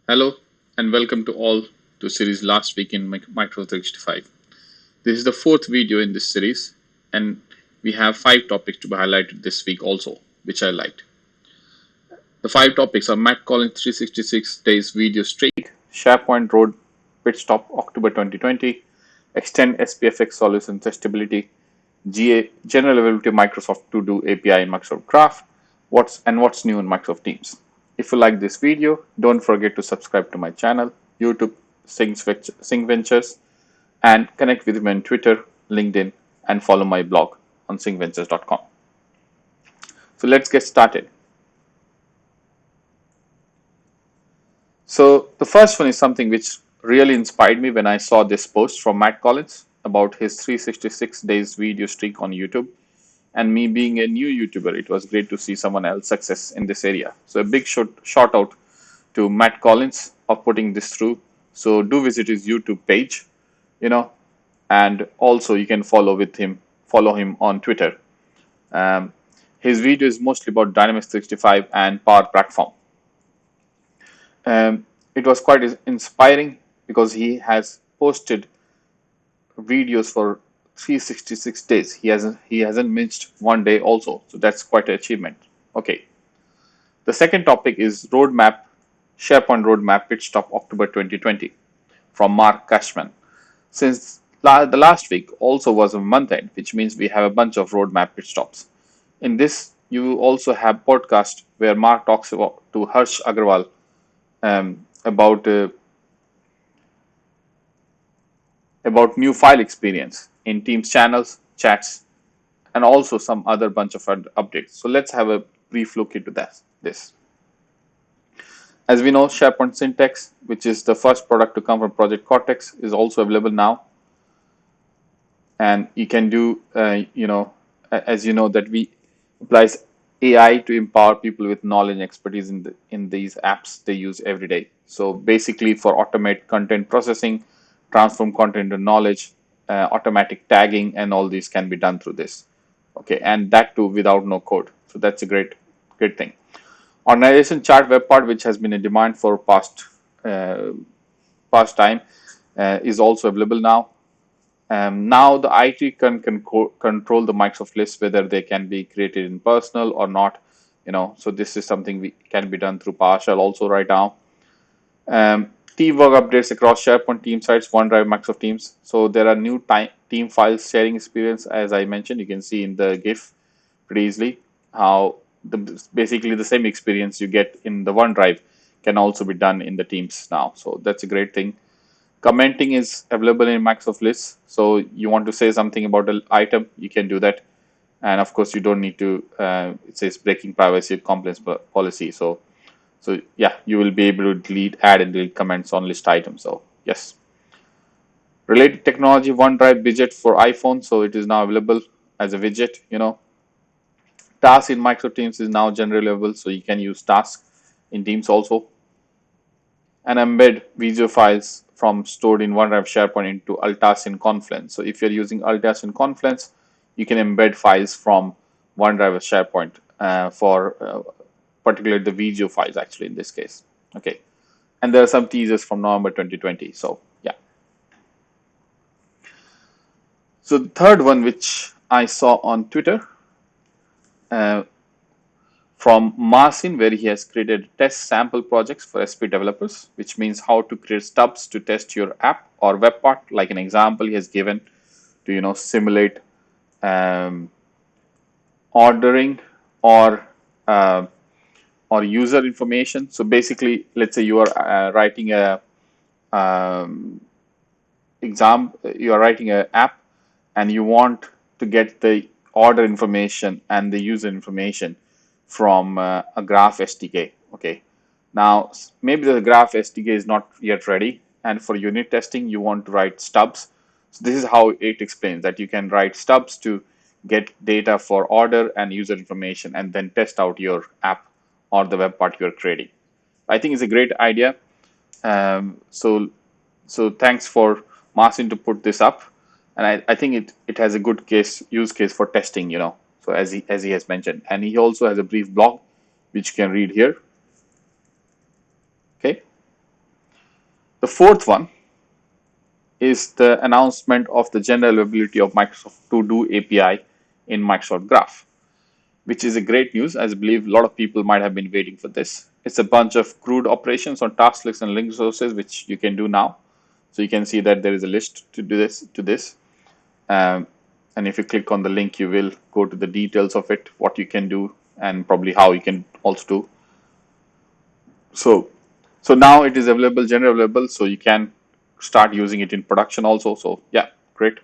Hello and welcome to all to series Last Week in Microsoft 365. This is the fourth video in this series and we have 5 topics to be highlighted this week also, which I liked. The 5 topics are Matt Collins 366 days video streak, SharePoint Road Pitstop October 2020, extend SPFX solution testability, GA general availability of Microsoft To Do API in Microsoft Graph, what's new in Microsoft Teams. If you like this video, don't forget to subscribe to my channel, YouTube, Sync Ventures, and connect with me on Twitter, LinkedIn, and follow my blog on syncventures.com. So let's get started. So the first one is something which really inspired me when I saw this post from Matt Collins about his 366 days video streak on YouTube. And me being a new YouTuber, it was great to see someone else success in this area. So a big shout out to Matt Collins of putting this through. So do visit his YouTube page, and also you can follow him on Twitter. His video is mostly about Dynamics 365 and Power Platform. It was quite inspiring because he has posted videos for 366 days. He hasn't missed one day also, so that's quite an achievement. Okay, the second topic is SharePoint Roadmap Pitstop October 2020 from Mark Kashman. Since the last week also was a month end, which means we have a bunch of roadmap pitstops. In this, you also have podcast where Mark talks to Harsh Agarwal about new file experience in Teams channels, chats, and also some other bunch of updates. So let's have a brief look into this. As we know, SharePoint Syntax, which is the first product to come from Project Cortex, is also available now. And you can do, as you know, that we applies AI to empower people with knowledge and expertise in these apps they use every day. So basically, for automate content processing, transform content into knowledge, automatic tagging, and all these can be done through this. Okay, and that too without no code. So that's a great thing. Organization chart web part, which has been in demand for past time, is also available now. Now the IT can control the Microsoft list, whether they can be created in personal or not. So this is something we can be done through PowerShell also right now. Teamwork updates across SharePoint team sites, OneDrive, Microsoft Teams. So there are new team files sharing experience, as I mentioned. You can see in the GIF pretty easily how basically the same experience you get in the OneDrive can also be done in the Teams now. So that's a great thing. Commenting is available in Microsoft lists. So you want to say something about an item, you can do that. And of course, you don't need to, it says breaking privacy compliance policy. So yeah, you will be able to add and delete comments on list items. So yes. Related technology, OneDrive widget for iPhone. So it is now available as a widget, Task in Microsoft Teams is now generally available. So you can use Task in Teams also. And embed video files from stored in OneDrive SharePoint into Altas in Confluence. So if you're using Altas in Confluence, you can embed files from OneDrive or SharePoint for particularly the video files actually in this case. Okay. And there are some teasers from November 2020. So yeah. So the third one, which I saw on Twitter from Marcin, where he has created test sample projects for SP developers, which means how to create stubs to test your app or web part. Like an example he has given to simulate ordering or user information. So basically, let's say you are writing a you are writing an app and you want to get the order information and the user information from a Graph SDK. Okay, now maybe the Graph SDK is not yet ready, and for unit testing you want to write stubs. So this is how it explains that you can write stubs to get data for order and user information and then test out your app or the web part you're creating. I think it's a great idea. So thanks for Marcin to put this up, and I think it has a good use case for testing. So as he has mentioned, and he also has a brief blog which you can read here. Okay. The fourth one is the announcement of the general availability of Microsoft To Do API in Microsoft Graph, which is a great news, as I believe a lot of people might have been waiting for this. It's a bunch of CRUD operations on task lists and link sources, which you can do now. So you can see that there is a list to do this. Um, and if you click on the link, you will go to the details of it, what you can do, and probably how you can also do. So now it is available, generally available, so you can start using it in production also. So yeah, great.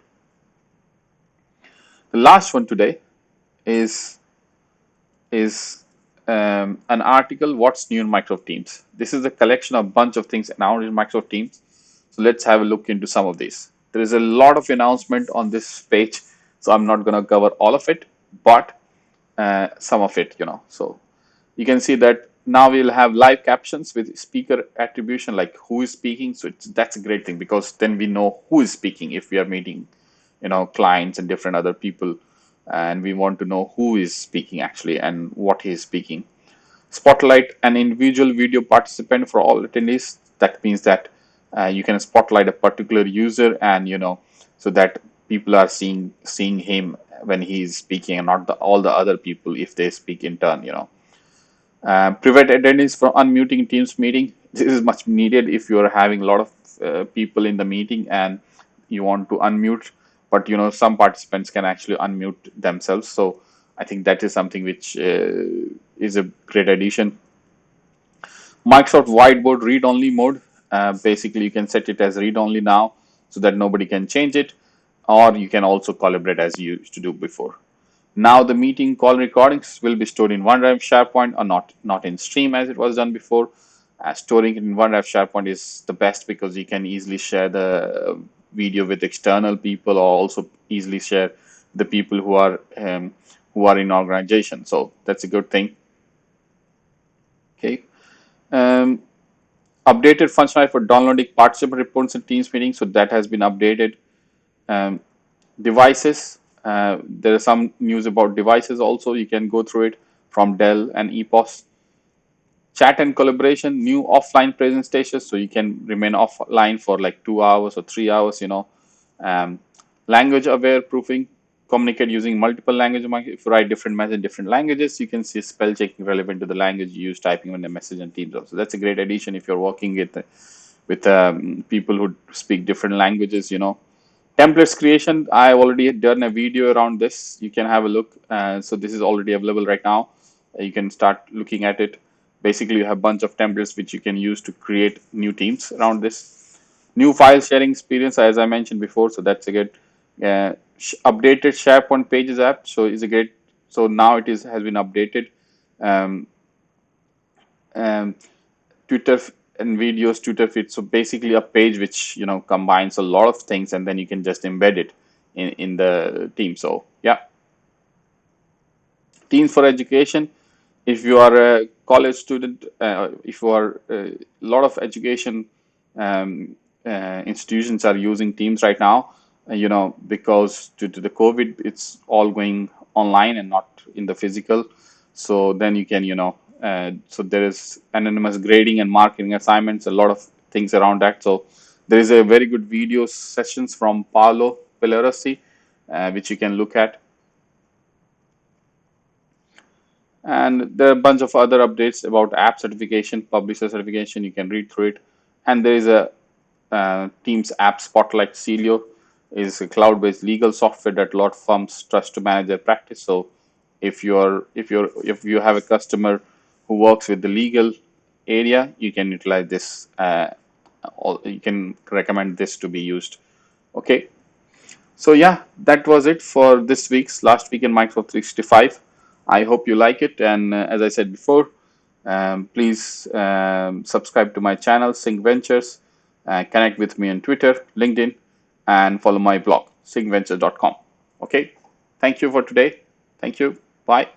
The last one today is an article, What's New in Microsoft Teams. This is a collection of a bunch of things announced in Microsoft Teams. So let's have a look into some of these. There is a lot of announcement on this page, so I'm not going to cover all of it, but some of it, So you can see that now we'll have live captions with speaker attribution, like who is speaking. So that's a great thing, because then we know who is speaking if we are meeting, clients and different other people, and we want to know who is speaking actually and what he is speaking. Spotlight an individual video participant for all attendees. That means that you can spotlight a particular user, and so that people are seeing him when he is speaking, and not all the other people if they speak in turn. Prevent attendees from unmuting Teams meeting. This is much needed if you are having a lot of people in the meeting and you want to unmute, but some participants can actually unmute themselves. So I think that is something which is a great addition. Microsoft Whiteboard read-only mode. Basically, you can set it as read-only now, so that nobody can change it, or you can also collaborate as you used to do before. Now the meeting call recordings will be stored in OneDrive SharePoint, or not in Stream as it was done before. Storing it in OneDrive SharePoint is the best, because you can easily share the video with external people, or also easily share the people who are in organization. So that's a good thing. Okay. Updated functionality for downloading participant reports in Teams meetings. So that has been updated. Devices. There is some news about devices also. You can go through it from Dell and EPOS. Chat and collaboration, new offline presentations, so you can remain offline for like 2 hours or 3 hours. Language aware proofing, communicate using multiple languages. If you write different messages in different languages, you can see spell checking relevant to the language you use typing in the message and Teams. So that's a great addition if you're working with people who speak different languages. Templates creation, I already done a video around this. You can have a look. So this is already available right now. You can start looking at it. Basically, you have a bunch of templates which you can use to create new teams around this. New file sharing experience, as I mentioned before. So that's a good updated SharePoint Pages app. So it's a great. So now it has been updated. Um, Twitter and videos, Twitter feed. So basically a page which combines a lot of things, and then you can just embed it in the team. So yeah. Teams for education. If you are a college student, if you are a lot of education institutions are using Teams right now, because due to the COVID, it's all going online and not in the physical. So then you can, so there is anonymous grading and marking assignments, a lot of things around that. So there is a very good video sessions from Paolo Pellerossi, which you can look at. And there are a bunch of other updates about app certification, publisher certification. You can read through it. And there is a Teams app Spotlight. Celio is a cloud-based legal software that a lot of firms trust to manage their practice. So if you have a customer who works with the legal area, you can utilize this. You can recommend this to be used. Okay. So yeah, that was it for this week's Last Week in Microsoft 365. I hope you like it. And as I said before, please subscribe to my channel, Sync Ventures. Connect with me on Twitter, LinkedIn, and follow my blog, syncventures.com. Okay. Thank you for today. Thank you. Bye.